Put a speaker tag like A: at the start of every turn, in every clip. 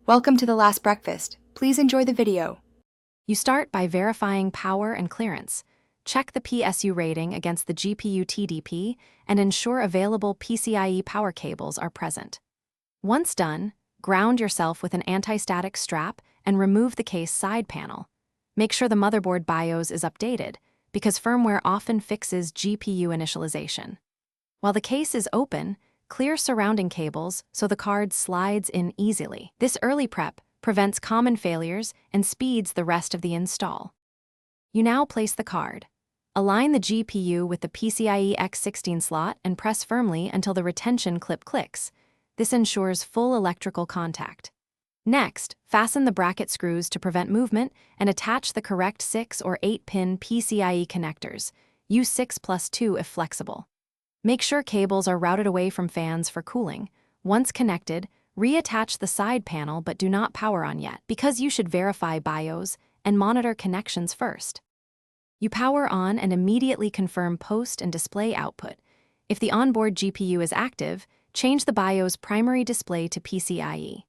A: Welcome to the last breakfast. Please enjoy the video.
B: You start by verifying power and clearance. Check the PSU rating against the GPU TDP and ensure available PCIe power cables are present. Once done, ground yourself with an anti-static strap and remove the case side panel. Make sure the motherboard BIOS is updated, because firmware often fixes GPU initialization. While the case is open, clear surrounding cables so the card slides in easily. This early prep prevents common failures and speeds the rest of the install. You now place the card. Align the GPU with the PCIe X16 slot and press firmly until the retention clip clicks. This ensures full electrical contact. Next, fasten the bracket screws to prevent movement and attach the correct 6 or 8-pin PCIe connectors. Use 6+2 if flexible. Make sure cables are routed away from fans for cooling. Once connected, reattach the side panel but do not power on yet, because you should verify BIOS and monitor connections first. You power on and immediately confirm post and display output. If the onboard GPU is active, change the BIOS primary display to PCIe.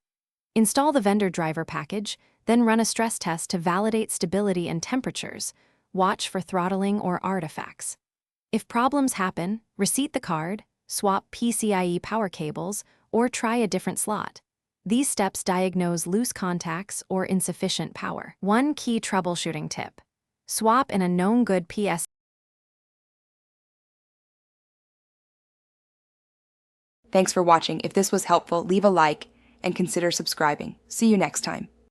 B: Install the vendor driver package, then run a stress test to validate stability and temperatures. Watch for throttling or artifacts. If problems happen, reseat the card, swap PCIe power cables, or try a different slot. These steps diagnose loose contacts or insufficient power. One key troubleshooting tip: swap in a known good PS.
A: Thanks for watching. If this was helpful, leave a like and consider subscribing. See you next time.